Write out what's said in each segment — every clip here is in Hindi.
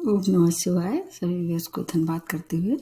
ओम नमः शिवाय। सभी व्यूअर्स को धन्यवाद करते हुए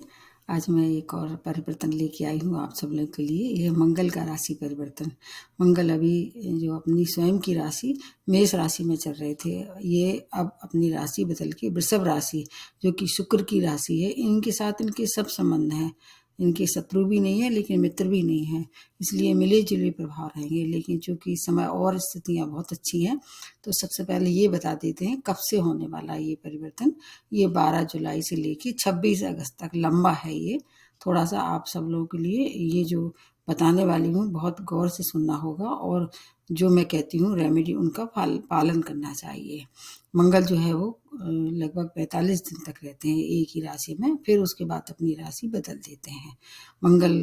आज मैं एक और परिवर्तन लेके आई हूँ आप सब लोगों के लिए। यह मंगल का राशि परिवर्तन। मंगल अभी जो अपनी स्वयं की राशि मेष राशि में चल रहे थे, ये अब अपनी राशि बदल के वृषभ राशि जो कि शुक्र की राशि है, इनके साथ इनके सब संबंध हैं। इनके शत्रु भी नहीं है लेकिन मित्र भी नहीं है, इसलिए मिले जुले प्रभाव रहेंगे। लेकिन चूंकि समय और स्थितियां बहुत अच्छी हैं, तो सबसे पहले ये बता देते हैं कब से होने वाला ये परिवर्तन। ये 12 जुलाई से लेके 26 अगस्त तक लंबा है। ये थोड़ा सा आप सब लोगों के लिए ये जो बताने वाली हूँ बहुत गौर से सुनना होगा, और जो मैं कहती हूँ रेमेडी उनका पालन करना चाहिए। मंगल जो है वो लगभग 45 दिन तक रहते हैं एक ही राशि में, फिर उसके बाद अपनी राशि बदल देते हैं। मंगल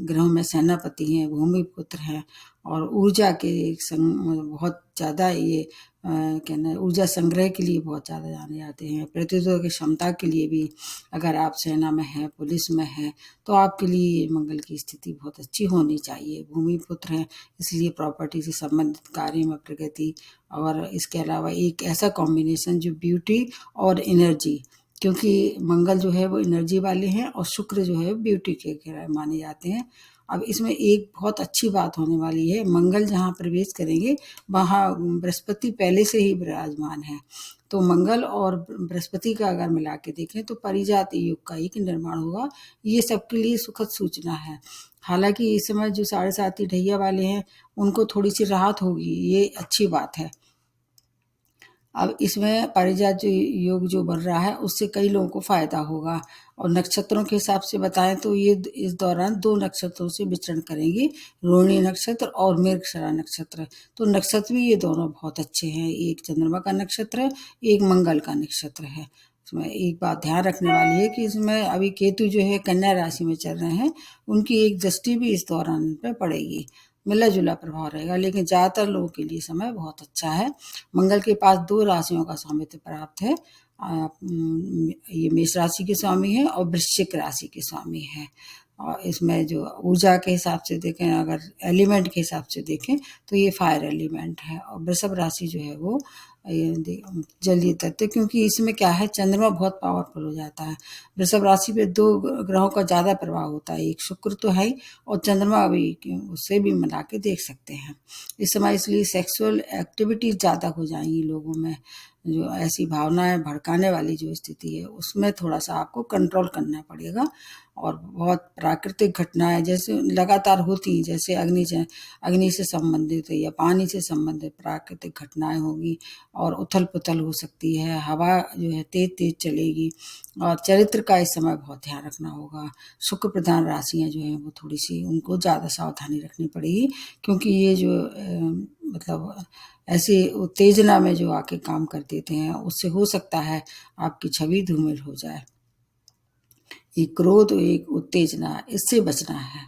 ग्रहों में सेनापति हैं, भूमि पुत्र हैं, और ऊर्जा के बहुत ज़्यादा ये कहना ऊर्जा संग्रह के लिए बहुत ज़्यादा जाने जाते हैं। प्रतिरोधक की क्षमता के लिए भी, अगर आप सेना में हैं, पुलिस में हैं, तो आपके लिए मंगल की स्थिति बहुत अच्छी होनी चाहिए। भूमि पुत्र हैं, इसलिए प्रॉपर्टी से संबंधित कार्य में प्रगति, और इसके अलावा एक ऐसा कॉम्बिनेशन जो ब्यूटी और एनर्जी, क्योंकि मंगल जो है वो एनर्जी वाले हैं और शुक्र जो है ब्यूटी के माने जाते हैं। अब इसमें एक बहुत अच्छी बात होने वाली है, मंगल जहाँ प्रवेश करेंगे वहाँ बृहस्पति पहले से ही विराजमान है। तो मंगल और बृहस्पति का अगर मिला के देखें तो पारिजात योग का एक निर्माण होगा। ये सबके लिए सुखद सूचना है। हालांकि इस समय जो 7.5 ढैया वाले हैं उनको थोड़ी सी राहत होगी, ये अच्छी बात है। अब इसमें पारिजात जो योग जो बन रहा है उससे कई लोगों को फायदा होगा। और नक्षत्रों के हिसाब से बताएं तो ये इस दौरान 2 नक्षत्रों से विचरण करेंगे, रोहिणी नक्षत्र और मृगशिरा नक्षत्र। तो नक्षत्र भी ये दोनों बहुत अच्छे हैं, एक चंद्रमा का नक्षत्र है, एक मंगल का नक्षत्र है। इसमें एक बात ध्यान रखने वाली है कि इसमें अभी केतु जो है कन्या राशि में चल रहे हैं, उनकी एक दृष्टि भी इस दौरान इन पर पड़ेगी। मिला जुला प्रभाव रहेगा, लेकिन ज़्यादातर लोगों के लिए समय बहुत अच्छा है। मंगल के पास 2 राशियों का स्वामित्व प्राप्त है। ये मेष राशि के स्वामी है और वृश्चिक राशि के स्वामी है। और इसमें जो ऊर्जा के हिसाब से देखें, अगर एलिमेंट के हिसाब से देखें तो ये फायर एलिमेंट है। और वृषभ राशि जो है वो जलीय तत्व, क्योंकि इसमें क्या है चंद्रमा बहुत पावरफुल हो जाता है। वृषभ राशि पे 2 ग्रहों का ज़्यादा प्रभाव होता है, एक शुक्र तो है ही और चंद्रमा भी, उससे भी मिला के देख सकते हैं इस समय। इसलिए सेक्सुअल एक्टिविटीज ज़्यादा हो जाएंगी लोगों में। जो ऐसी भावनाएं भड़काने वाली जो स्थिति है उसमें थोड़ा सा आपको कंट्रोल करना पड़ेगा। और बहुत प्राकृतिक घटनाएं जैसे लगातार होती, जैसे अग्नि से संबंधित या पानी से संबंधित प्राकृतिक घटनाएं होगी, और उथल पुथल हो सकती है, हवा जो है तेज तेज चलेगी, और चरित्र का इस समय बहुत ध्यान रखना होगा। शुक्र प्रधान राशियां जो हैं वो थोड़ी सी उनको ज़्यादा सावधानी रखनी पड़ेगी, क्योंकि ये जो मतलब ऐसी उत्तेजना में जो आके काम कर देते हैं उससे हो सकता है आपकी छवि धूमिल हो जाए। एक क्रोध, एक उत्तेजना, इससे बचना है।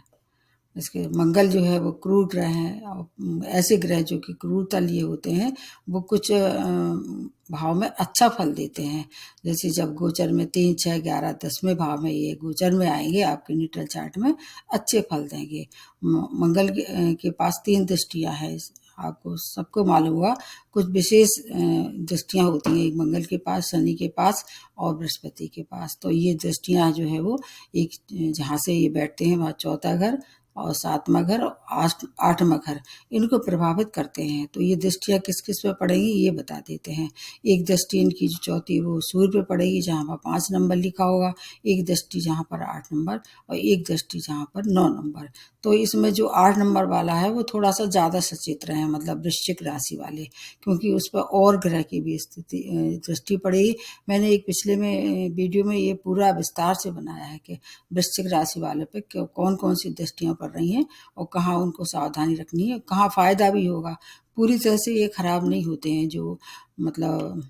इसके मंगल जो है वो क्रूर ग्रह हैं, और ऐसे ग्रह जो कि क्रूरता लिए होते हैं वो कुछ भाव में अच्छा फल देते हैं। जैसे जब गोचर में 3, 6, 11, 10वें भाव में ये गोचर में आएंगे आपके न्यूट्रल चार्ट में, अच्छे फल देंगे। मंगल के पास 3 दृष्टियां हैं, आपको सबको मालूम होगा। कुछ विशेष दृष्टियां होती हैं, एक मंगल के पास, शनि के पास और बृहस्पति के पास। तो ये दृष्टियां जो है वो एक जहाँ से ये बैठते हैं वहाँ 4था घर और 7वां घर और 8वां घर इनको प्रभावित करते हैं। तो ये दृष्टियाँ किस किस पे पड़ेगी ये बता देते हैं। एक दृष्टि इनकी जो चौथी वो सूर्य पे पड़ेगी जहाँ पर 5 नंबर लिखा होगा, एक दृष्टि जहाँ पर 8 नंबर, और एक दृष्टि जहाँ पर 9 नंबर। तो इसमें जो 8 नंबर वाला है वो थोड़ा सा ज़्यादा सचेत रहे, मतलब वृश्चिक राशि वाले, क्योंकि उस पर और ग्रह की भी स्थिति दृष्टि पड़ेगी। मैंने एक पिछले में वीडियो में ये पूरा विस्तार से बनाया है कि वृश्चिक राशि वाले पे कौन कौन सी दृष्टियाँ पड़ रही हैं और कहाँ उनको सावधानी रखनी है, कहाँ फ़ायदा भी होगा। पूरी तरह से ये खराब नहीं होते हैं जो मतलब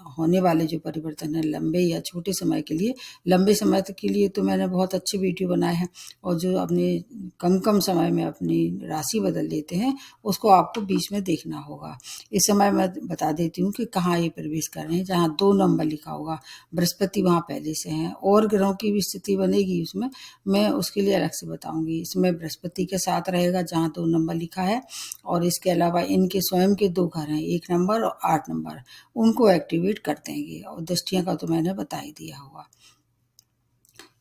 होने वाले जो परिवर्तन है लंबे या छोटे समय के लिए। लंबे समय तक के लिए तो मैंने बहुत अच्छे वीडियो बनाए हैं, और जो अपने कम समय में अपनी राशि बदल लेते हैं उसको आपको बीच में देखना होगा। इस समय मैं बता देती हूँ कि कहाँ ये प्रवेश कर रहे हैं। जहाँ 2 नंबर लिखा होगा बृहस्पति वहाँ पहले से हैं, और ग्रहों की भी स्थिति बनेगी उसमें, मैं उसके लिए अलग से बताऊँगी। इसमें बृहस्पति के साथ रहेगा जहाँ 2 नंबर लिखा है, और इसके अलावा इनके स्वयं के 2 घर हैं, 1 नंबर और 8 नंबर। अनुसार उनको एक्टिवेट कर देंगे। और दृष्टियां का तो मैंने बता ही दिया होगा।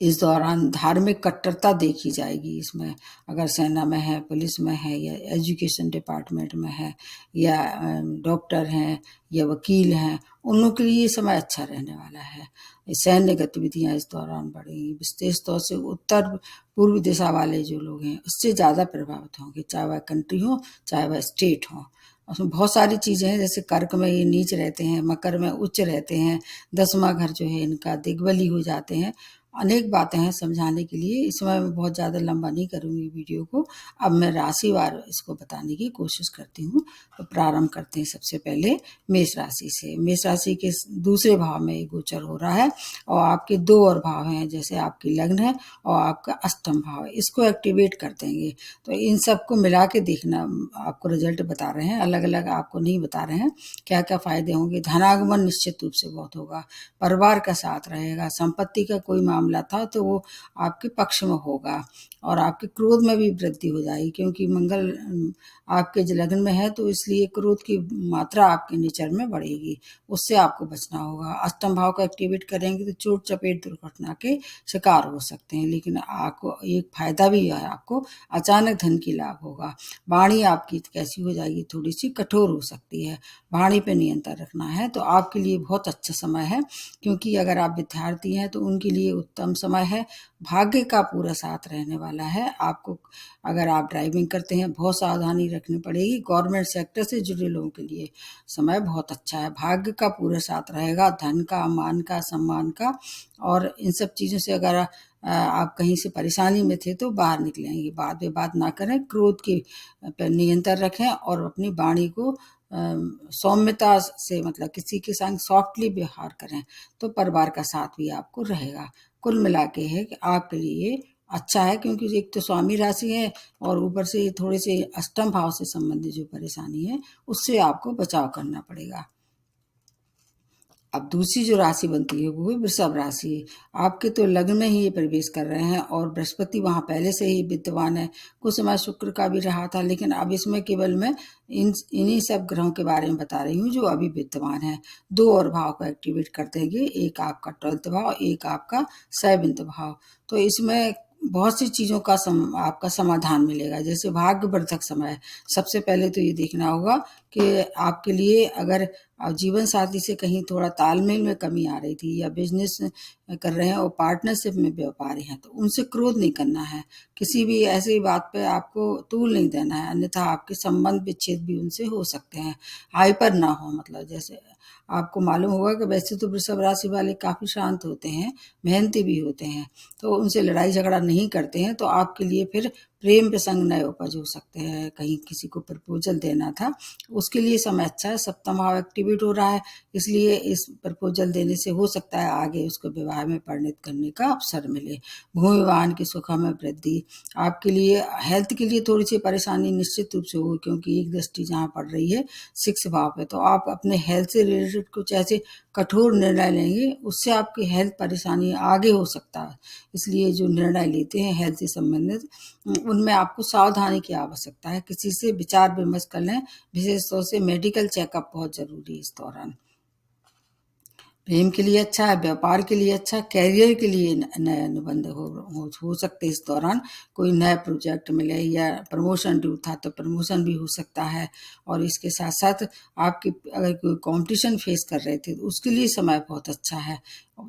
इस दौरान धार्मिक कट्टरता देखी जाएगी इसमें, अगर सेना में है, पुलिस में है, या एजुकेशन डिपार्टमेंट में है, या डॉक्टर हैं, या वकील हैं, उन लोगों के लिए ये समय अच्छा रहने वाला है। सैन्य गतिविधियां इस दौरान बढ़ेंगी। विशेष तौर से उत्तर पूर्व दिशा वाले जो लोग हैं उससे ज़्यादा प्रभावित होंगे, चाहे वह कंट्री हो चाहे वह स्टेट हो। उसमें बहुत सारी चीज़ें हैं, जैसे कर्क में ये नीच रहते हैं, मकर में उच्च रहते हैं, 10वां घर जो है इनका दिग्बली हो जाते हैं। अनेक बातें हैं समझाने के लिए, इस समय मैं बहुत ज़्यादा लंबा नहीं करूँगी वीडियो को। अब मैं राशिवार इसको बताने की कोशिश करती हूँ। तो प्रारंभ करते हैं सबसे पहले मेष राशि से। मेष राशि के दूसरे भाव में गोचर हो रहा है, और आपके 2 और भाव हैं, जैसे आपकी लग्न है और आपका अष्टम भाव है, इसको एक्टिवेट कर देंगे। तो इन सबको मिला के देखना, आपको रिजल्ट बता रहे हैं, अलग अलग आपको नहीं बता रहे हैं क्या क्या फायदे होंगे। धनागमन निश्चित रूप से बहुत होगा, परिवार का साथ रहेगा, संपत्ति का कोई मामला था तो वो आपके पक्ष में होगा, और आपके क्रोध में भी वृद्धि हो जाएगी, क्योंकि मंगल आपके लग्न में है, तो इसलिए क्रोध की मात्रा आपके नेचर में बढ़ेगी, उससे आपको बचना होगा। अष्टम भाव को एक्टिवेट करेंगे तो चोट चपेट दुर्घटना के शिकार हो सकते हैं, लेकिन आपको एक फायदा भी है, आपको अचानक धन की लाभ होगा। वाणी आपकी कैसी हो जाएगी, थोड़ी सी कठोर हो सकती है, वाणी पे नियंत्रण रखना है। तो आपके लिए बहुत अच्छा समय है, क्योंकि अगर आप विद्यार्थी हैं तो उनके लिए उत्तम समय है। भाग्य का पूरा साथ रहने वाला है आपको। अगर आप ड्राइविंग करते हैं बहुत सावधानी रखनी पड़ेगी। गवर्नमेंट सेक्टर से जुड़े लोगों के लिए समय बहुत अच्छा है, भाग्य का पूरा साथ रहेगा, धन का, मान का, सम्मान का, और इन सब चीज़ों से अगर आप कहीं से परेशानी में थे तो बाहर निकलेंगे। बाद में बात ना करें, क्रोध के पर नियंत्रण रखें, और अपनी वाणी को सौम्यता से, मतलब किसी के संग सॉफ्टली व्यवहार करें, तो परिवार का साथ भी आपको रहेगा। कुल मिला के है कि आपके लिए अच्छा है, क्योंकि एक तो स्वामी राशि है, और ऊपर से थोड़े से अष्टम भाव से संबंधित जो परेशानी है उससे आपको बचाव करना पड़ेगा। अब दूसरी जो राशि बनती है वो है वृषभ राशि। आपके तो लग्न में ही ये प्रवेश कर रहे हैं, और बृहस्पति वहाँ पहले से ही विद्यमान है। कुछ समय शुक्र का भी रहा था, लेकिन अब इसमें केवल मैं इन्हीं सब ग्रहों के बारे में बता रही हूँ जो अभी विद्यमान है। 2 और भाव को एक्टिवेट कर देंगे, एक आपका 12th भाव, एक आपका 7th भाव। तो इसमें बहुत सी चीज़ों का आपका समाधान मिलेगा, जैसे भाग्यवर्धक समय। सबसे पहले तो ये देखना होगा कि आपके लिए अगर जीवन साथी से कहीं थोड़ा तालमेल में कमी आ रही थी, या बिजनेस कर रहे हैं और पार्टनरशिप में व्यापारी हैं, तो उनसे क्रोध नहीं करना है। किसी भी ऐसी बात पे आपको तूल नहीं देना है, अन्यथा आपके संबंध विच्छेद भी उनसे हो सकते हैं। हाइपर ना हो, मतलब जैसे आपको मालूम होगा कि वैसे तो वृषभ राशि वाले काफ़ी शांत होते हैं, मेहनती भी होते हैं, तो उनसे लड़ाई झगड़ा नहीं करते हैं। तो आपके लिए फिर प्रेम प्रसंग नए उपज हो सकते हैं। कहीं किसी को प्रपोजल देना था, उसके लिए समय अच्छा है। सप्तम भाव एक्टिवेट हो रहा है, इसलिए इस प्रपोजल देने से हो सकता है आगे उसको विवाह में परिणित करने का अवसर मिले। भूमि वाहन की सुख में वृद्धि। आपके लिए हेल्थ के लिए थोड़ी सी परेशानी निश्चित रूप से होगी, क्योंकि एक दृष्टि जहाँ पड़ रही है 6 भाव पे, तो आप अपने हेल्थ से रिलेटेड कुछ ऐसे कठोर निर्णय लेंगे, उससे आपकी हेल्थ परेशानी आगे हो सकता है। इसलिए जो निर्णय लेते हैं हेल्थ से संबंधित, उनमें आपको सावधानी की आवश्यकता है। किसी से विचार विमर्श कर लें, विशेष तौर से मेडिकल चेकअप बहुत जरूरी है इस दौरान। प्रेम के लिए अच्छा है, व्यापार के लिए अच्छा, कैरियर के लिए नए अनुबंध हो सकते हैं इस दौरान। कोई नया प्रोजेक्ट मिले, या प्रमोशन ड्यू था तो प्रमोशन भी हो सकता है। और इसके साथ साथ आपकी अगर कोई कंपटीशन फेस कर रहे थे तो उसके लिए समय बहुत अच्छा है।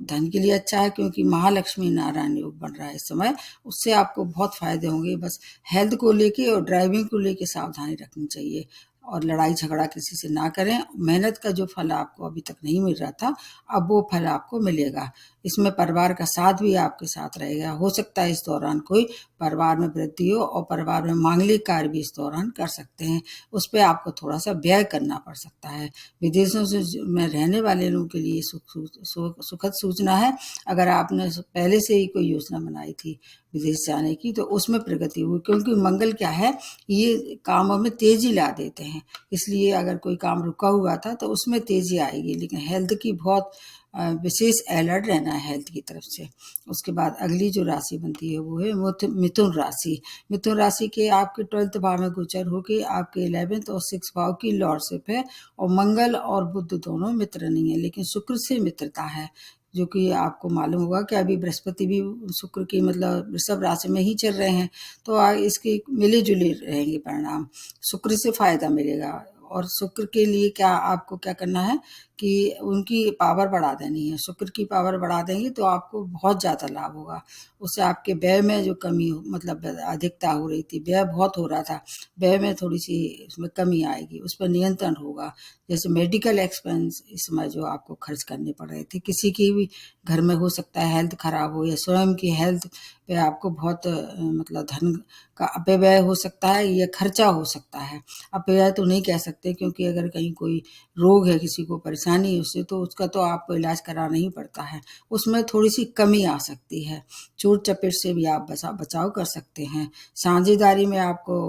धन के लिए अच्छा है, क्योंकि महालक्ष्मी नारायण योग बन रहा है इस समय, उससे आपको बहुत फायदे होंगे। बस हेल्थ को लेके और ड्राइविंग को लेके सावधानी रखनी चाहिए, और लड़ाई झगड़ा किसी से ना करें। मेहनत का जो फल आपको अभी तक नहीं मिल रहा था, अब वो फल आपको मिलेगा। इसमें परिवार का साथ भी आपके साथ रहेगा। हो सकता है इस दौरान कोई परिवार में वृद्धि हो, और परिवार में मांगलिक कार्य भी इस दौरान कर सकते हैं, उस पर आपको थोड़ा सा व्यय करना पड़ सकता है। विदेशों से में रहने वाले लोगों के लिए सुखद सूचना है। अगर आपने पहले से ही कोई योजना बनाई थी विदेश जाने की, तो उसमें प्रगति हुई, क्योंकि मंगल क्या है, ये कामों में तेजी ला देते हैं। इसलिए अगर कोई काम रुका हुआ था तो उसमें तेजी आएगी, लेकिन हेल्थ की बहुत विशेष अलर्ट रहना है हेल्थ की तरफ से। उसके बाद अगली जो राशि बनती है वो है मिथुन राशि। मिथुन राशि के आपके 12th भाव में गोचर होकर आपके 11th और 6th भाव की लॉर्डशिप है, और मंगल और बुध दोनों मित्र नहीं है लेकिन शुक्र से मित्रता है, जो कि आपको मालूम होगा कि अभी बृहस्पति भी शुक्र की मतलब वृषभ राशि में ही चल रहे हैं, तो इसके मिले जुले रहेंगे परिणाम, शुक्र से फायदा मिलेगा। और शुक्र के लिए क्या आपको क्या करना है कि उनकी पावर बढ़ा देनी है। शुक्र की पावर बढ़ा देंगे तो आपको बहुत ज़्यादा लाभ होगा। उससे आपके व्यय में जो कमी मतलब अधिकता हो रही थी, व्यय बहुत हो रहा था, व्यय में थोड़ी सी उसमें कमी आएगी, उस पर नियंत्रण होगा। जैसे मेडिकल एक्सपेंस इस समय जो आपको खर्च करने पड़ रहे थे, किसी की भी घर में हो सकता है हेल्थ खराब हो, या स्वयं की हेल्थ पे आपको बहुत मतलब धन का अपव्यय हो सकता है, या खर्चा हो सकता है। अपव्यय तो नहीं कह सकते, क्योंकि अगर कहीं कोई रोग है, किसी को परेशानी है उससे, तो उसका तो आपको इलाज कराना ही पड़ता है, उसमें थोड़ी सी कमी आ सकती है। चोट चपेट से भी आप बचाव कर सकते हैं। साझेदारी में आपको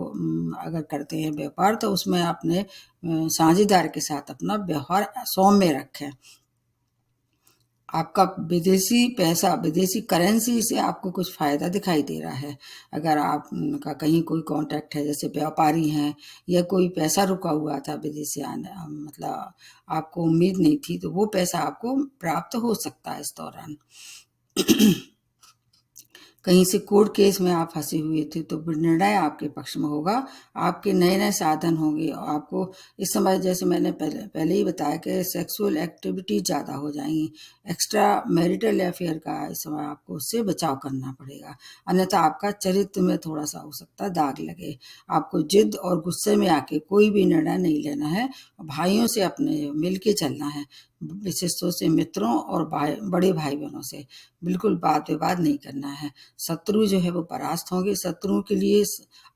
अगर करते हैं व्यापार, तो उसमें अपने साझेदार के साथ अपना व्यवहार सौम्य रखें। आपका विदेशी पैसा, विदेशी करेंसी से आपको कुछ फ़ायदा दिखाई दे रहा है। अगर आपका कहीं कोई कॉन्टैक्ट है, जैसे व्यापारी हैं, या कोई पैसा रुका हुआ था विदेश से आने मतलब आपको उम्मीद नहीं थी, तो वो पैसा आपको प्राप्त हो सकता है इस दौरान। कहीं से कोर्ट केस में आप फंसे हुए थे, तो निर्णय आपके पक्ष में होगा। आपके नए नए साधन होंगे, और आपको इस समय, जैसे मैंने पहले ही बताया, कि सेक्सुअल एक्टिविटी ज़्यादा हो जाएंगी। एक्स्ट्रा मैरिटल अफेयर का इस समय आपको उससे बचाव करना पड़ेगा, अन्यथा आपका चरित्र में थोड़ा सा हो सकता है दाग लगे। आपको जिद और गुस्से में आके कोई भी निर्णय नहीं लेना है, भाइयों से अपने मिल के चलना है, विशेष तौर से मित्रों और बड़े भाई बहनों से बिल्कुल वाद विवाद नहीं करना है। शत्रु जो है वो परास्त होंगे, शत्रुओं के लिए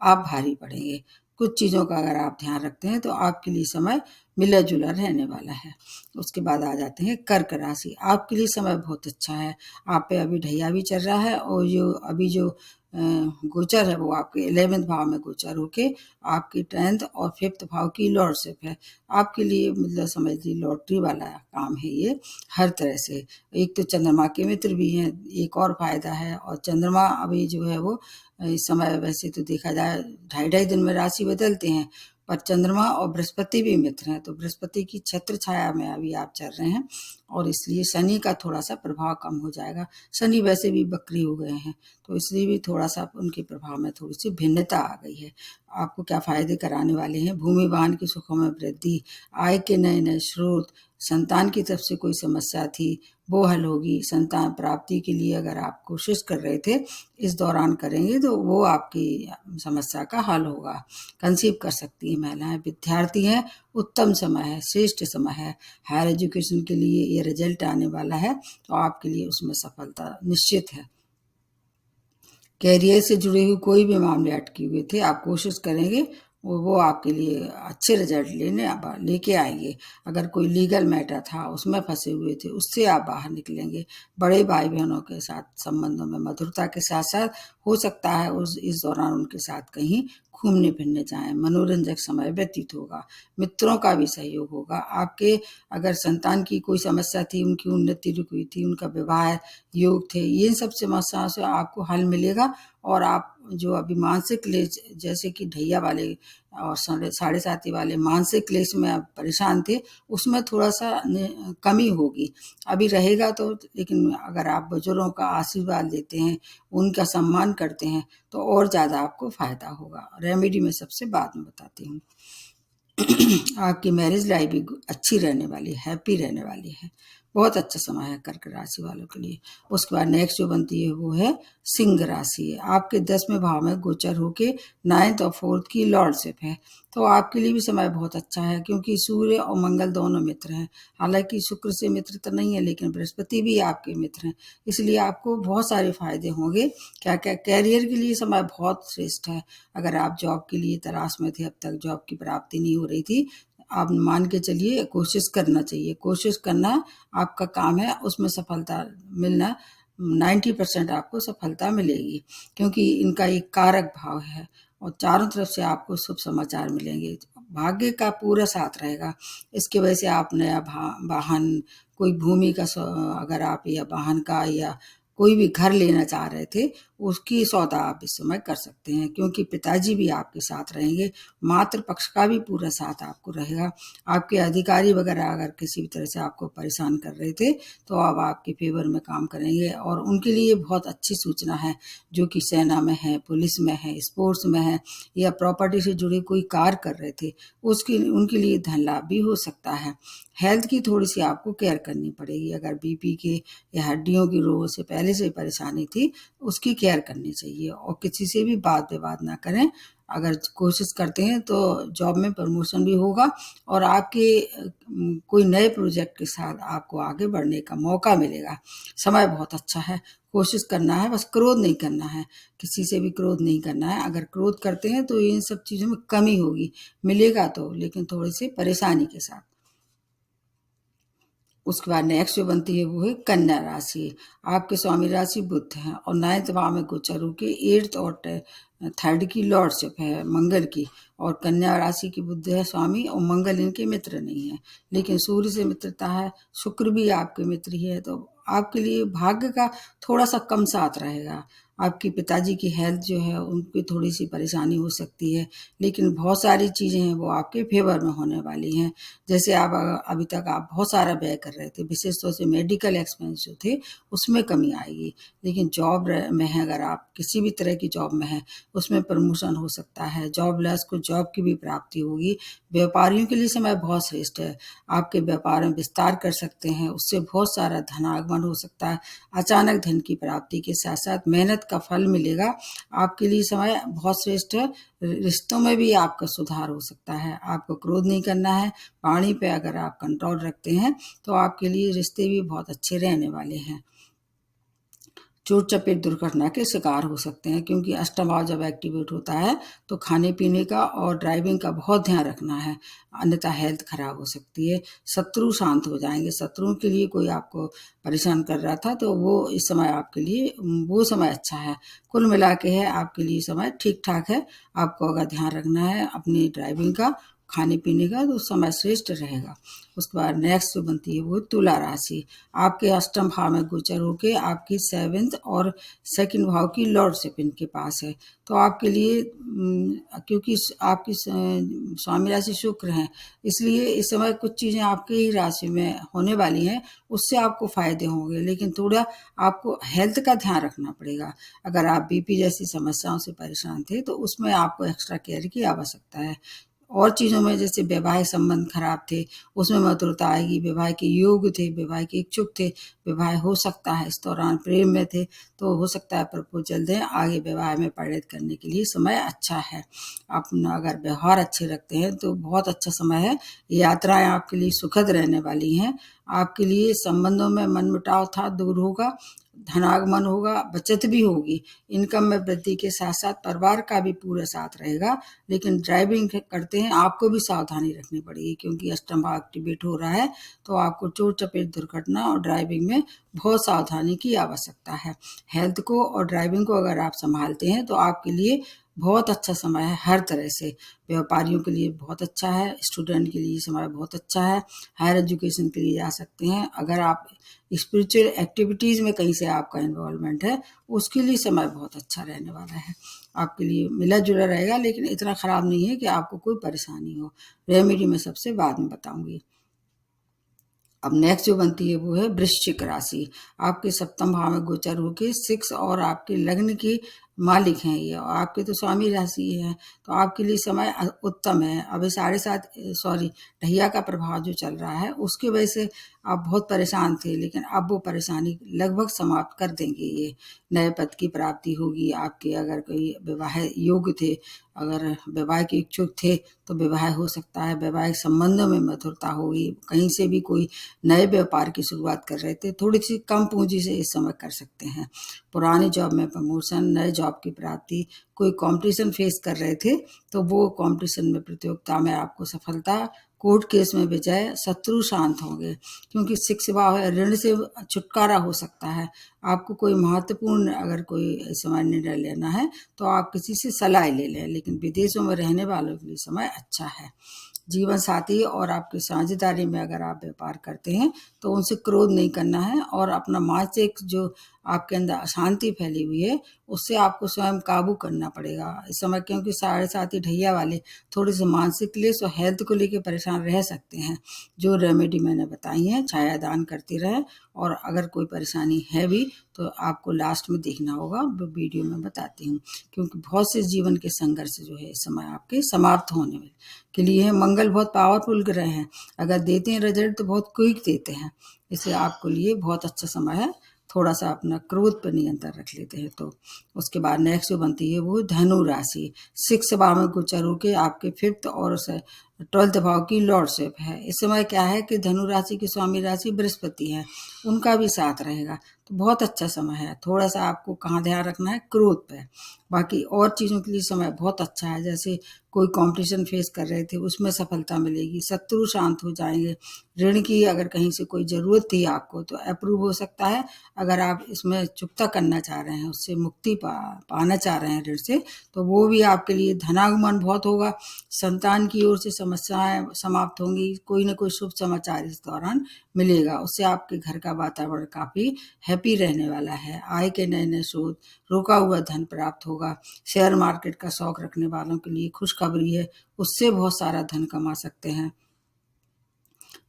आप भारी पड़ेंगे। कुछ चीज़ों का अगर आप ध्यान रखते हैं तो आपके लिए समय मिला जुला रहने वाला है। उसके बाद आ जाते हैं कर्क राशि। आपके लिए समय बहुत अच्छा है, आप पे अभी ढैया भी चल रहा है, और जो अभी जो गोचर है वो आपके 11th भाव में गोचर होके आपकी 10th और 5th भाव की लॉर्डशिप है। आपके लिए मतलब समझ लीजिए लॉटरी वाला काम है ये, हर तरह से। एक तो चंद्रमा के मित्र भी हैं, एक और फायदा है। और चंद्रमा अभी जो है वो इस समय वैसे तो देखा जाए 2.5 दिन में राशि बदलते हैं, पर चंद्रमा और बृहस्पति भी मित्र हैं, तो बृहस्पति की छत्र छाया में अभी आप चल रहे हैं, और इसलिए शनि का थोड़ा सा प्रभाव कम हो जाएगा। शनि वैसे भी वक्री हो गए हैं, तो इसलिए भी थोड़ा सा उनके प्रभाव में थोड़ी सी भिन्नता आ गई है। आपको क्या फायदे कराने वाले हैं? भूमि वाहन की सुखों में वृद्धि, आय के नए नए स्रोत, संतान की तरफ से कोई समस्या थी वो हल होगी। संतान प्राप्ति के लिए अगर आप कोशिश कर रहे थे, इस दौरान करेंगे तो वो आपकी समस्या का हल होगा। कंसीव कर सकती है महिलाएं। विद्यार्थी हैं, उत्तम समय है, श्रेष्ठ समय है। हायर एजुकेशन के लिए ये रिजल्ट आने वाला है, तो आपके लिए उसमें सफलता निश्चित है। कैरियर से जुड़े हुए कोई भी मामले अटके हुए थे, आप कोशिश करेंगे वो आपके लिए अच्छे रिजल्ट लेके आएंगे। अगर कोई लीगल मैटर था उसमें फंसे हुए थे, उससे आप बाहर निकलेंगे। बड़े भाई बहनों के साथ संबंधों में मधुरता के साथ साथ हो सकता है इस दौरान उनके साथ कहीं घूमने फिरने जाएं, मनोरंजक समय व्यतीत होगा। मित्रों का भी सहयोग होगा। आपके अगर संतान की कोई समस्या थी, उनकी उन्नति रुकी थी, उनका विवाह योग थे, ये सब समस्याओं से आपको हल मिलेगा। और आप जो अभी मानसिक क्लेश, जैसे कि ढैया वाले और साढ़े साथी वाले मानसिक क्लेश में आप परेशान थे, उसमें थोड़ा सा कमी होगी, अभी रहेगा तो। लेकिन अगर आप बुजुर्गों का आशीर्वाद लेते हैं, उनका सम्मान करते हैं, तो और ज़्यादा आपको फायदा होगा। रेमेडी में सबसे बाद में बताती हूँ। आपकी मैरिज लाइफ भी अच्छी रहने वाली है, हैप्पी रहने वाली है। बहुत अच्छा समय है कर्क राशि वालों के लिए। उसके बाद नेक्स्ट जो बनती है वो है सिंह राशि है। आपके 10वें भाव में गोचर होके 9th और 4th की लॉर्डशिप है, तो आपके लिए भी समय बहुत अच्छा है, क्योंकि सूर्य और मंगल दोनों मित्र हैं। हालांकि शुक्र से मित्र तो नहीं है, लेकिन बृहस्पति भी आपके मित्र हैं, इसलिए आपको बहुत सारे फायदे होंगे। क्या क्या कैरियर के लिए समय बहुत श्रेष्ठ है। अगर आप जॉब के लिए तलाश में थे, अब तक जॉब की प्राप्ति नहीं हो रही थी, आप मान के चलिए कोशिश करना चाहिए। कोशिश करना आपका काम है, उसमें सफलता मिलना 90% आपको सफलता मिलेगी, क्योंकि इनका एक कारक भाव है, और चारों तरफ से आपको शुभ समाचार मिलेंगे। भाग्य का पूरा साथ रहेगा। इसकी वजह से आप नया वाहन, कोई भूमि का अगर आप या वाहन का या कोई भी घर लेना चाह रहे थे, उसकी सौदा आप इस समय कर सकते हैं, क्योंकि पिताजी भी आपके साथ रहेंगे। मातृ पक्ष का भी पूरा साथ आपको रहेगा। आपके अधिकारी वगैरह अगर किसी भी तरह से आपको परेशान कर रहे थे, तो अब आपके फेवर में काम करेंगे, और उनके लिए बहुत अच्छी सूचना है। जो कि सेना में है, पुलिस में है, स्पोर्ट्स में है, या प्रॉपर्टी से जुड़े कोई कार्य कर रहे थे, उसके उनके लिए धन लाभ भी हो सकता है। हेल्थ की थोड़ी सी आपको केयर करनी पड़ेगी। अगर बीपी के या हड्डियों की रोग से पहले से परेशानी थी, उसकी केयर करनी चाहिए, और किसी से भी वाद विवाद ना करें। अगर कोशिश करते हैं तो जॉब में प्रमोशन भी होगा, और आपके कोई नए प्रोजेक्ट के साथ आपको आगे बढ़ने का मौका मिलेगा। समय बहुत अच्छा है, कोशिश करना है, बस क्रोध नहीं करना है, किसी से भी क्रोध नहीं करना है। अगर क्रोध करते हैं तो इन सब चीज़ों में कमी होगी, मिलेगा तो, लेकिन थोड़ी सी परेशानी के साथ। उसके बाद नेक्स्ट जो बनती है वो है कन्या राशि। आपके स्वामी राशि बुध हैं, और 9th भाव में गोचर होके 8th और 3rd की लॉर्डशिप है मंगल की। और कन्या राशि की बुध है स्वामी, और मंगल इनके मित्र नहीं है, लेकिन सूर्य से मित्रता है, शुक्र भी आपके मित्र ही है। तो आपके लिए भाग्य का थोड़ा सा कम साथ रहेगा। आपके पिताजी की हेल्थ जो है उनकी थोड़ी सी परेशानी हो सकती है, लेकिन बहुत सारी चीज़ें हैं वो आपके फेवर में होने वाली हैं। जैसे आप अभी तक आप बहुत सारा व्यय कर रहे थे, विशेष तौर से मेडिकल एक्सपेंस जो थे उसमें कमी आएगी। लेकिन जॉब में है, अगर आप किसी भी तरह की जॉब में हैं, उसमें प्रमोशन हो सकता है। जॉबलेस को जॉब की भी प्राप्ति होगी। व्यापारियों के लिए समय बहुत श्रेष्ठ है। आपके व्यापार में विस्तार कर सकते हैं, उससे बहुत सारा धनागमन हो सकता है। अचानक धन की प्राप्ति के साथ साथ मेहनत का फल मिलेगा। आपके लिए समय बहुत श्रेष्ठ है। रिश्तों में भी आपका सुधार हो सकता है। आपको क्रोध नहीं करना है। वाणी पे अगर आप कंट्रोल रखते हैं तो आपके लिए रिश्ते भी बहुत अच्छे रहने वाले हैं। चोट चपेट दुर्घटना के शिकार हो सकते हैं, क्योंकि अष्टम भाव जब एक्टिवेट होता है तो खाने पीने का और ड्राइविंग का बहुत ध्यान रखना है, अन्यथा हेल्थ खराब हो सकती है। शत्रु शांत हो जाएंगे। शत्रुओं के लिए कोई आपको परेशान कर रहा था तो वो इस समय आपके लिए वो समय अच्छा है। कुल मिला के है आपके लिए समय ठीक ठाक है। आपको अगर ध्यान रखना है अपनी ड्राइविंग का, खाने पीने का, तो समय श्रेष्ठ रहेगा। उसके बाद नेक्स्ट जो बनती है वो तुला राशि। आपके अष्टम भाव में गोचर होके आपकी 7th और 2nd भाव की लॉर्डशिप इनके पास है। तो आपके लिए क्योंकि आपकी स्वामी राशि शुक्र हैं, इसलिए इस समय कुछ चीज़ें आपकी ही राशि में होने वाली हैं, उससे आपको फायदे होंगे, लेकिन थोड़ा आपको हेल्थ का ध्यान रखना पड़ेगा। अगर आप बीपी जैसी समस्याओं से परेशान थे तो उसमें आपको एक्स्ट्रा केयर की आवश्यकता है। और चीज़ों में जैसे वैवाहिक संबंध खराब थे, उसमें मधुरता आएगी। विवाह के योग थे, विवाह के इच्छुक थे, विवाह हो सकता है। इस दौरान प्रेम में थे तो हो सकता है प्रपोजल दें, आगे विवाह में परिणत करने के लिए समय अच्छा है। अपना अगर व्यवहार अच्छे रखते हैं तो बहुत अच्छा समय है। यात्राएं आपके लिए सुखद रहने वाली हैं। आपके लिए संबंधों में मनमुटाव था, दूर होगा। धनागमन होगा, बचत भी होगी। इनकम में वृद्धि के साथ साथ परिवार का भी पूरा साथ रहेगा। लेकिन ड्राइविंग करते हैं आपको भी सावधानी रखनी पड़ेगी, क्योंकि अष्टम भाव एक्टिवेट हो रहा है, तो आपको चोट चपेट दुर्घटना और ड्राइविंग में बहुत सावधानी की आवश्यकता है। हेल्थ को और ड्राइविंग को अगर आप संभालते हैं तो आपके लिए बहुत अच्छा समय है हर तरह से। व्यापारियों के लिए बहुत अच्छा है, स्टूडेंट के लिए समय बहुत अच्छा है, हायर एजुकेशन के लिए जा सकते हैं। अगर आप स्पिरिचुअल एक्टिविटीज़ में कहीं से आपका इन्वॉल्वमेंट है, उसके लिए समय बहुत अच्छा रहने वाला है। आपके लिए मिला जुला रहेगा, लेकिन इतना ख़राब नहीं है कि आपको कोई परेशानी हो। रेमेडी मैं सबसे बाद में बताऊंगी। अब नेक्स्ट जो बनती है वो है वृश्चिक राशि। आपके सप्तम भाव में गोचर होके 6 और आपके लग्न की मालिक हैं ये, और आपके तो स्वामी राशि है, तो आपके लिए समय उत्तम है। अभी 7.5 सॉरी ढैया का प्रभाव जो चल रहा है उसकी वजह से आप बहुत परेशान थे, लेकिन अब वो परेशानी लगभग समाप्त कर देंगे। ये नए पद की प्राप्ति होगी आपके। अगर कोई विवाह योग्य थे, अगर विवाह के इच्छुक थे तो विवाह हो सकता है। वैवाहिक संबंधों में मधुरता होगी। कहीं से भी कोई नए व्यापार की शुरुआत कर रहे थे, थोड़ी सी कम पूंजी से इस समय कर सकते हैं। पुरानी जॉब में प्रमोशन, नए जॉब की प्राप्ति। कोई कंपटीशन फेस कर रहे थे तो वो कंपटीशन में, प्रतियोगिता में आपको सफलता कोर्ट केस में विजय, शत्रु शांत होंगे, क्योंकि 6 भाव है, ऋण से छुटकारा हो सकता है। आपको कोई महत्वपूर्ण अगर कोई इस समय निर्णय लेना है तो आप किसी से सलाह ले लें, लेकिन विदेशों में रहने वालों के लिए समय अच्छा है। जीवन साथी और आपकी साझेदारी में अगर आप व्यापार करते हैं तो उनसे क्रोध नहीं करना है, और अपना मानसिक जो आपके अंदर अशांति फैली हुई है उससे आपको स्वयं काबू करना पड़ेगा इस समय, क्योंकि 7.5 ढैया वाले थोड़े से मानसिक क्लेश और हेल्थ को लेकर परेशान रह सकते हैं। जो रेमेडी मैंने बताई है छाया दान करते रहें, और अगर कोई परेशानी है भी तो आपको लास्ट में देखना होगा, वो वीडियो में बताती हूँ, क्योंकि बहुत से जीवन के संघर्ष जो है इस समय आपके समाप्त होने में के लिए है। मंगल बहुत पावरफुल ग्रह हैं, अगर देते हैं रिजल्ट तो बहुत क्विक देते हैं, इसलिए आपको लिए बहुत अच्छा समय है। थोड़ा सा अपना क्रोध पर नियंत्रण रख लेते हैं। तो उसके बाद नेक्स्ट जो बनती है वो धनु राशि, 6 भाव में गोचर होके आपके 5th और 12th भाव की लॉर्डशिप है। इस समय क्या है कि धनु राशि की स्वामी राशि बृहस्पति है, उनका भी साथ रहेगा, तो बहुत अच्छा समय है। थोड़ा सा आपको कहाँ ध्यान रखना है, क्रोध पे। बाकी और चीज़ों के लिए समय बहुत अच्छा है, जैसे कोई कंपटीशन फेस कर रहे थे उसमें सफलता मिलेगी, शत्रु शांत हो जाएंगे, ऋण की अगर कहीं से कोई ज़रूरत थी आपको तो अप्रूव हो सकता है। अगर आप इसमें चुकता करना चाह रहे हैं, उससे मुक्ति पाना चाह रहे हैं ऋण से, तो वो भी आपके लिए धनागमन बहुत होगा। संतान की ओर से समस्याएं समाप्त होंगी, कोई ना कोई शुभ समाचार इस दौरान मिलेगा, उससे आपके घर का वातावरण काफ़ी हैप्पी रहने वाला है। आय के नए नए स्रोत, रोका हुआ धन प्राप्त होगा। शेयर मार्केट का शौक रखने वालों के लिए खुशखबरी है, उससे बहुत सारा धन कमा सकते हैं।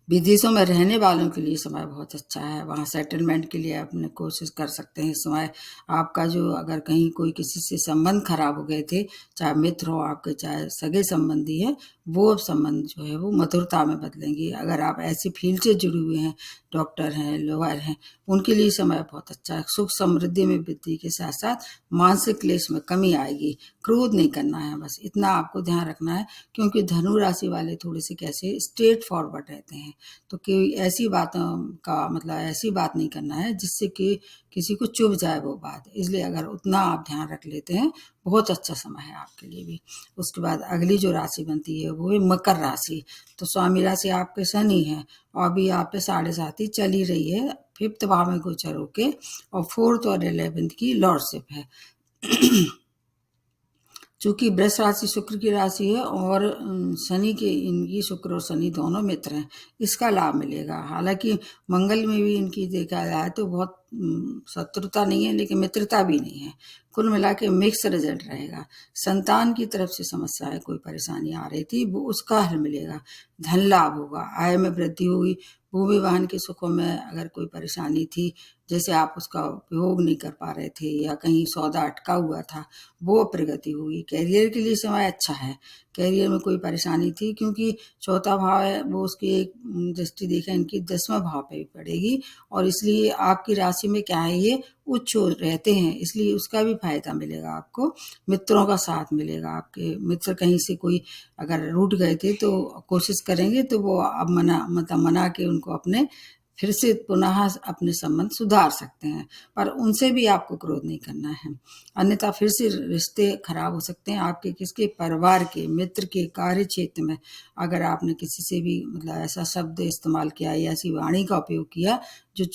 विदेशों में रहने वालों के लिए समय बहुत अच्छा है, वहाँ सेटलमेंट के लिए अपने कोशिश कर सकते हैं। इस समय आपका जो अगर कहीं कोई किसी से संबंध खराब हो गए थे, चाहे मित्र हो आपके चाहे सगे संबंधी है, वो अब संबंध जो है वो मधुरता में बदलेंगे। अगर आप ऐसी फील्ड से जुड़े हुए हैं, डॉक्टर हैं, लॉयर हैं, उनके लिए समय बहुत अच्छा है। सुख समृद्धि में वृद्धि के साथ साथ मानसिक क्लेश में कमी आएगी। क्रोध नहीं करना है, बस इतना आपको ध्यान रखना है, क्योंकि धनु राशि वाले थोड़े से कैसे स्ट्रेट फॉरवर्ड रहते हैं, तो कोई ऐसी बातों का मतलब ऐसी बात नहीं करना है जिससे कि किसी को चुभ जाए वो बात। इसलिए अगर उतना आप ध्यान रख लेते हैं, बहुत अच्छा समय है आपके लिए भी। उसके बाद अगली जो राशि बनती है वो है मकर राशि। तो स्वामी राशि आपके शनि है, और अभी आप पे 7.5 चल ही रही है, 5th भाव में गोचर होके, और 4th और 11th की लॉर्डशिप है। चूंकि वृष राशि शुक्र की राशि है, और शनि के इनकी शुक्र और शनि दोनों मित्र हैं, इसका लाभ मिलेगा। हालांकि मंगल में भी इनकी देखा जाए तो बहुत शत्रुता नहीं है, लेकिन मित्रता भी नहीं है। कुल मिला के मिक्स रिजल्ट रहेगा। संतान की तरफ से समस्याएं, कोई परेशानी आ रही थी, वो उसका हल मिलेगा। धन लाभ होगा, आय में वृद्धि हुई। भूमि वाहन के सुखों में अगर कोई परेशानी थी, जैसे आप उसका उपयोग नहीं कर पा रहे थे या कहीं सौदा अटका हुआ था, वो प्रगति हुई। कैरियर के लिए समय अच्छा है, कैरियर में कोई परेशानी थी, क्योंकि 4था भाव है वो उसकी एक दृष्टि देखें इनकी 10वें भाव पे भी पड़ेगी, और इसलिए आपकी राशि में क्या है ये उच्च रहते हैं, इसलिए उसका भी फायदा मिलेगा आपको। मित्रों का साथ मिलेगा, आपके मित्र कहीं से कोई अगर रूठ गए थे तो कोशिश करेंगे तो वो अब मना के उनको अपने फिर से पुनः अपने संबंध सुधार सकते हैं, पर उनसे भी आपको क्रोध नहीं करना है, अन्यथा फिर से रिश्ते खराब हो सकते हैं आपके किसके, परिवार के, मित्र के, कार्य क्षेत्र में। अगर आपने किसी से भी मतलब ऐसा शब्द इस्तेमाल किया या ऐसी वाणी का उपयोग किया जो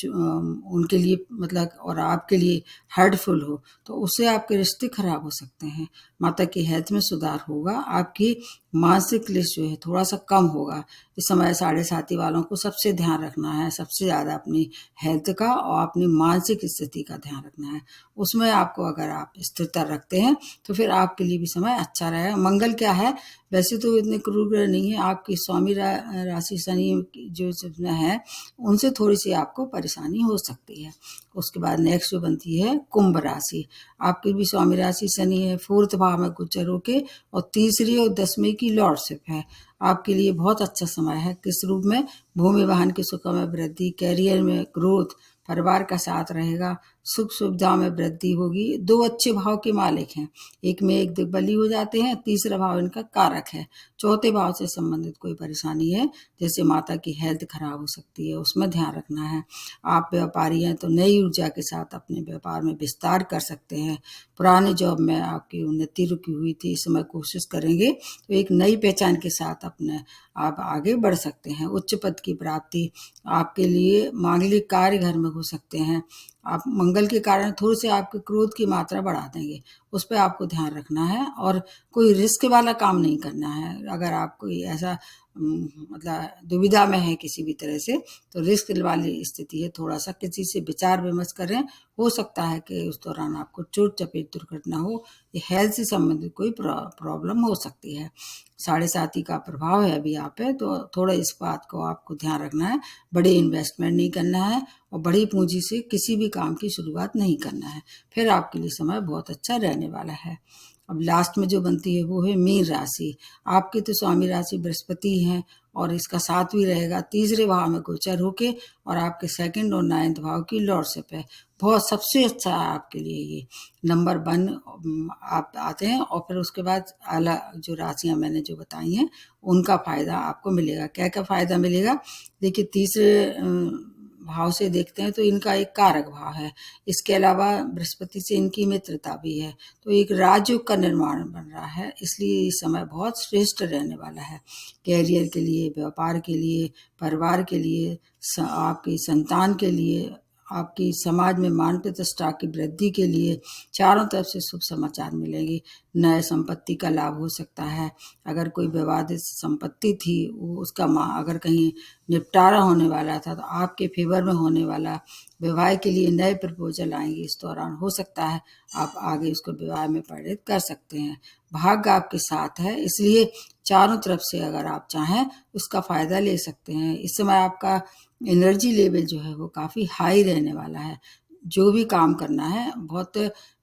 उनके लिए मतलब और आपके लिए हर्टफुल हो, तो उससे आपके रिश्ते खराब हो सकते हैं। माता की हेल्थ में सुधार होगा, आपकी मानसिक क्लेश जो है थोड़ा सा कम होगा। इस समय 7.5 वालों को सबसे ध्यान रखना है, सबसे ज़्यादा अपनी हेल्थ का और अपनी मानसिक स्थिति का ध्यान रखना है। उसमें आपको अगर आप स्थिरता रखते हैं तो फिर आपके लिए भी समय अच्छा रहेगा। मंगल क्या है, वैसे तो इतने क्रूर ग्रह नहीं है, आपकी स्वामी राशि शनि जो है उनसे थोड़ी सी आपको परेशानी हो सकती है। उसके बाद नेक्स्ट जो बनती है कुंभ राशि, आपकी भी स्वामी राशि शनि है, 4th भाव में गोचर होके, और 3री और 10वीं की लॉर्डशिप है। आपके लिए बहुत अच्छा समय है, किस रूप में, भूमि वाहन के सुखों में वृद्धि, कैरियर में ग्रोथ, परिवार का साथ रहेगा, सुख सुविधा में वृद्धि होगी। 2 अच्छे भाव के मालिक हैं, एक में एक दिग्बली हो जाते हैं, तीसरा भाव इनका कारक है। चौथे भाव से संबंधित कोई परेशानी है, जैसे माता की हेल्थ खराब हो सकती है, उसमें ध्यान रखना है। आप व्यापारी हैं तो नई ऊर्जा के साथ अपने व्यापार में विस्तार कर सकते हैं। पुराने जॉब में आपकी उन्नति रुकी हुई थी, इस समय कोशिश करेंगे तो एक नई पहचान के साथ अपने आप आगे बढ़ सकते हैं। उच्च पद की प्राप्ति आपके लिए, मांगलिक कार्य घर में हो सकते हैं। आप मंगल के कारण थोड़े से आपके क्रोध की मात्रा बढ़ा देंगे, उस पर आपको ध्यान रखना है और कोई रिस्क वाला काम नहीं करना है। अगर आप कोई ऐसा मतलब दुविधा में है किसी भी तरह से, तो रिस्क वाली स्थिति है, थोड़ा सा किसी से विचार विमर्श करें। हो सकता है कि उस दौरान आपको चोट चपेट दुर्घटना हो, ये हेल्थ से संबंधित कोई प्रॉब्लम हो सकती है। 7.5 का प्रभाव है अभी आप पे, तो थोड़ा इस बात को आपको ध्यान रखना है। बड़े इन्वेस्टमेंट नहीं करना है और बड़ी पूंजी से किसी भी काम की शुरुआत नहीं करना है, फिर आपके लिए समय बहुत अच्छा रहने वाला है। अब लास्ट में जो बनती है वो है मीन राशि। आपकी तो स्वामी राशि बृहस्पति हैं और इसका 7वीं रहेगा, तीसरे भाव में गोचर होके, और आपके 2nd और 9th भाव की लॉर्डशिप है। बहुत सबसे अच्छा है आपके लिए ये। नंबर 1 आप आते हैं और फिर उसके बाद अलग जो राशियां मैंने जो बताई हैं उनका फायदा आपको मिलेगा। क्या क्या फायदा मिलेगा? देखिए, तीसरे भाव से देखते हैं तो इनका एक कारक भाव है, इसके अलावा बृहस्पति से इनकी मित्रता भी है, तो एक राजयोग का निर्माण बन रहा है, इसलिए ये समय बहुत श्रेष्ठ रहने वाला है। कैरियर के लिए, व्यापार के लिए, परिवार के लिए, आपकी संतान के लिए, आपकी समाज में मान प्रतिष्ठा की वृद्धि के लिए चारों तरफ से शुभ समाचार मिलेंगे। नए संपत्ति का लाभ हो सकता है। अगर कोई विवादित संपत्ति थी, वो उसका अगर कहीं निपटारा होने वाला था, तो आपके फेवर में होने वाला। विवाह के लिए नए प्रपोजल आएंगे इस दौरान, हो सकता है आप आगे उसको विवाह में परिणित कर सकते हैं। भाग्य आपके साथ है, इसलिए चारों तरफ से अगर आप चाहें उसका फायदा ले सकते हैं। इस समय आपका एनर्जी लेवल जो है वो काफ़ी हाई रहने वाला है। जो भी काम करना है बहुत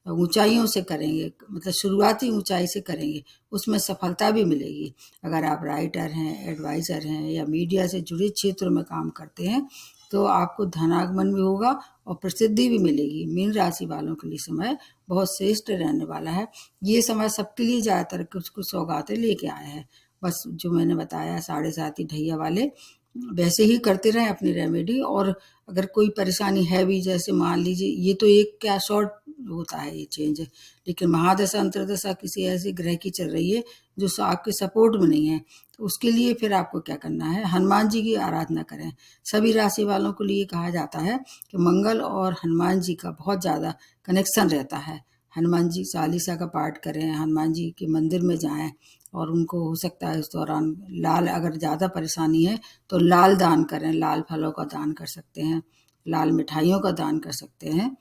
ऊंचाइयों से करेंगे, मतलब शुरुआती ऊंचाई से करेंगे, उसमें सफलता भी मिलेगी। अगर आप राइटर हैं, एडवाइज़र हैं या मीडिया से जुड़े क्षेत्रों में काम करते हैं, तो आपको धनागमन भी होगा और प्रसिद्धि भी मिलेगी। मीन राशि वालों के लिए समय बहुत श्रेष्ठ रहने वाला है। ये समय सबके लिए ज़्यादातर कुछ कुछ सौगातें लेके आया है। बस जो मैंने बताया 7.5 ढैया वाले वैसे ही करते रहें अपनी रेमेडी। और अगर कोई परेशानी है भी, जैसे मान लीजिए ये तो एक क्या शॉर्ट होता है ये चेंज, लेकिन महादशा अंतरदशा किसी ऐसे ग्रह की चल रही है जो आपके सपोर्ट में नहीं है, तो उसके लिए फिर आपको क्या करना है, हनुमान जी की आराधना करें। सभी राशि वालों के लिए कहा जाता है कि मंगल और हनुमान जी का बहुत ज़्यादा कनेक्शन रहता है। हनुमान जी चालीसा का पाठ करें, हनुमान जी के मंदिर में जाएं, और उनको हो सकता है इस दौरान लाल, अगर ज़्यादा परेशानी है तो लाल दान करें, लाल फलों का दान कर सकते हैं, लाल मिठाइयों का दान कर सकते हैं,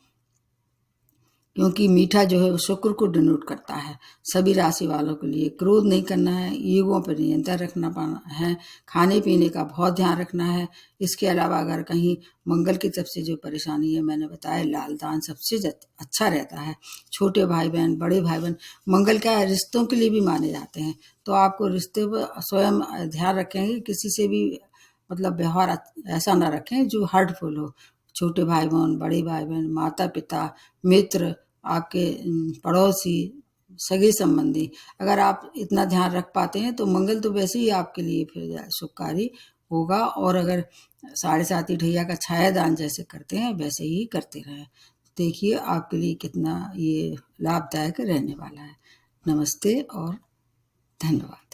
क्योंकि मीठा जो है वो शुक्र को डिनोट करता है। सभी राशि वालों के लिए क्रोध नहीं करना है, ईगो पर नियंत्रण रखना है, खाने पीने का बहुत ध्यान रखना है। इसके अलावा अगर कहीं मंगल की तरफ से जो परेशानी है, मैंने बताया लाल दान सबसे अच्छा रहता है। छोटे भाई बहन, बड़े भाई बहन, मंगल क्या है, रिश्तों के लिए भी माने जाते हैं, तो आपको रिश्ते पर स्वयं ध्यान रखेंगे, किसी से भी मतलब व्यवहार ऐसा ना रखें जो हर्टफुल हो। छोटे भाई बहन, बड़े भाई बहन, माता पिता, मित्र, आपके पड़ोसी, सगे संबंधी, अगर आप इतना ध्यान रख पाते हैं तो मंगल तो वैसे ही आपके लिए फिर शुभकारी होगा। और अगर 7.5 ढैया का छायादान जैसे करते हैं वैसे ही करते रहें, देखिए आपके लिए कितना ये लाभदायक रहने वाला है। नमस्ते और धन्यवाद।